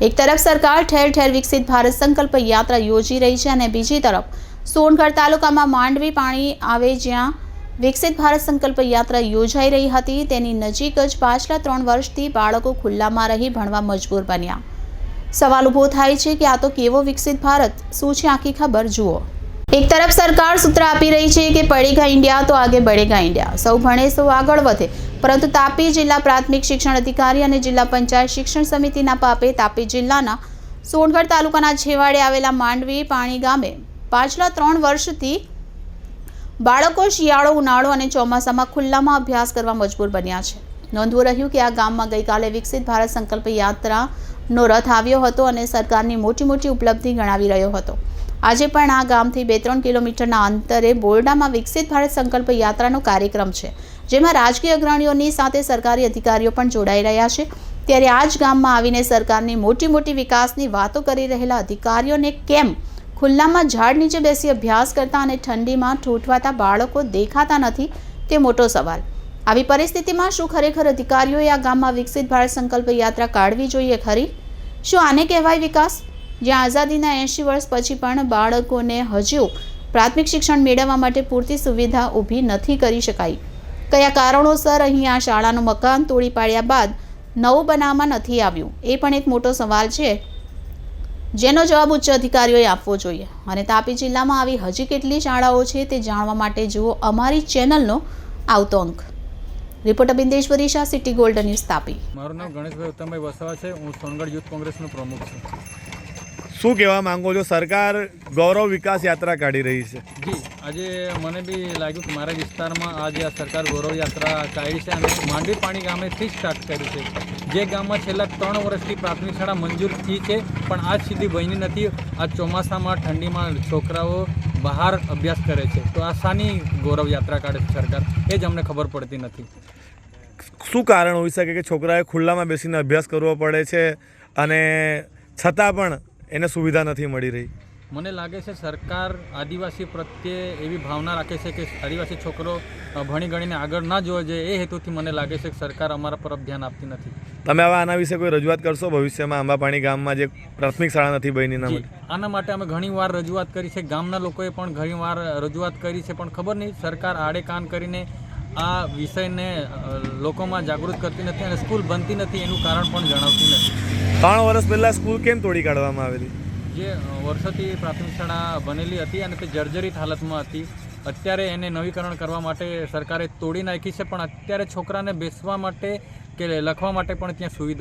એક તરફ સરકાર ઠેર ઠેર વિકસિત ભારત સંકલ્પ યાત્રા યોજી રહી છે અને બીજી તરફ સોનગઢ તાલુકામાં માંડવી પાણી આવે જ્યાં વિકસિત ભારત સંકલ્પ યાત્રા યોજાઈ રહી હતી તેની નજીક જ પાછલા 3 વર્ષથી બાળકો ખુલ્લામાં રહી ભણવા મજબૂર બન્યા। સવાલ ઊભો થાય છે કે આ તો કેવો વિકસિત ભારત, શું છે આખી ખબર જુઓ। એક તરફ સરકાર સૂત્ર આપી રહી છે કે પડેગા ઇન્ડિયા તો આગે बढ़ेगा इंडिया, સૌ ભણે સૌ આગળ વધે, પરંતુ તાપી જિલ્લા પ્રાથમિક શિક્ષણ અધિકારી અને જિલ્લા પંચાયત શિક્ષણ સમિતિના પાપે તાપી જિલ્લાના સોનગઢ તાલુકાના છેવાડે આવેલા માંડવી પાણી ગામે પાછલા 3 વર્ષથી બાળકો શિયાળો, ઉનાળો અને ચોમાસામાં ખુલ્લામાં અભ્યાસ કરવા મજબૂર બન્યા છે। નોંધવું રહ્યું કે આ ગામમાં ગઈકાલે વિકસિત ભારત સંકલ્પ યાત્રાનો રથ આવ્યો હતો અને સરકારની મોટી મોટી ઉપલબ્ધિ ગણાવી રહ્યો હતો। આજે પણ આ ગામથી 2-3 કિલોમીટરના અંતરે બોરડામાં વિકસિત ભારત સંકલ્પ યાત્રાનો કાર્યક્રમ છે, જેમાં રાજકીય અગ્રણીઓની સાથે સરકારી અધિકારીઓ પણ જોડાઈ રહ્યા છે। ત્યારે આ જ ગામમાં આવીને સરકારની મોટી મોટી વિકાસની વાતો કરી રહેલા અધિકારીઓને કેમ ખુલ્લામાં ઝાડ નીચે બેસી અભ્યાસ કરતા અને ઠંડીમાં ઠૂંઠવાતા બાળકો દેખાતા નથી તે મોટો સવાલ। આવી પરિસ્થિતિમાં શું ખરેખર અધિકારીઓએ આ ગામમાં વિકસિત ભારત સંકલ્પ યાત્રા કાઢવી જોઈએ ખરી? શું આને કહેવાય વિકાસ, જ્યાં આઝાદીના 80 વર્ષ પછી પણ બાળકોને હજુ પ્રાથમિક શિક્ષણ મેળવવા માટે પૂરતી સુવિધા ઊભી નથી કરી શકાઈ? કયા કારણોસર અહીં આ શાળાનું મકાન તોડી પાડ્યા બાદ નવું બનાવવામાં નથી આવ્યું? એ પણ એક મોટો સવાલ છે, જેનો જવાબ ઉચ્ચ અધિકારીઓએ આપવો જોઈએ। અને તાપી જિલ્લામાં આવી હજી કેટલી શાળાઓ છે તે જાણવા માટે જુઓ અમારી ચેનલનો આવતો અંક। Reporter Bindeshwari Shah, city gold news, Tapi. મારું નામ ગણેશભાઈ ઉત્તમભાઈ વસાવા છે। હું સોનગઢ યુથ કોંગ્રેસનો પ્રમુખ છું। શું કહેવા માંગો છો? સરકાર ગૌરવ વિકાસ યાત્રા કાઢી રહી છે। જી, આજે મને બી લાગ્યું કે મારા વિસ્તારમાં આજે આ સરકાર ગૌરવ યાત્રા કાઢી છે અને માંડવી પાણી ગામેથી સ્ટાર્ટ કર્યું છે, જે ગામમાં છેલ્લા 3 વર્ષથી પ્રાથમિક શાળા મંજૂર થઈ છે પણ આજ સુધી બની નથી। આ ચોમાસામાં ઠંડીમાં છોકરાઓ બહાર અભ્યાસ કરે છે, તો આ શાની ગૌરવ યાત્રા કાઢે છે સરકાર, એ જ અમને ખબર પડતી નથી। શું કારણ હોઈ શકે કે છોકરાએ ખુલ્લામાં બેસીને અભ્યાસ કરવો પડે છે અને છતાં પણ એને સુવિધા નથી મળી રહી? મને લાગે છે સરકાર આદિવાસી પ્રત્યે એવી ભાવના રાખે છે કે આદિવાસી છોકરો ભણી ગણીને આગળ ના જોવા જોઈએ, એ હેતુથી મને લાગે છે કે સરકાર અમારા પર ધ્યાન આપતી નથી। તમે હવે આના વિશે કોઈ રજૂઆત કરશો ભવિષ્યમાં? આંબાપાણી ગામમાં જે પ્રાથમિક શાળા નથી બની ના માટે આના માટે અમે ઘણીવાર રજૂઆત કરી છે, ગામના લોકોએ પણ ઘણીવાર રજૂઆત કરી છે, પણ ખબર નહીં સરકાર આડે કાન કરીને આ વિષયને લોકોમાં જાગૃત કરતી નથી અને સ્કૂલ બનતી નથી એનું કારણ પણ જણાવતી નથી। 3 વર્ષ પહેલાં સ્કૂલ કેમ તોડી કાઢવામાં આવેલી? જે વર્ષોથી પ્રાથમિક શાળા બનેલી હતી અને તે જર્જરિત હાલતમાં હતી, અત્યારે એને નવીકરણ કરવા માટે સરકારે તોડી નાખી છે, પણ અત્યારે છોકરાને બેસવા માટે કે લખવા માટે પણ ત્યાં સુવિધા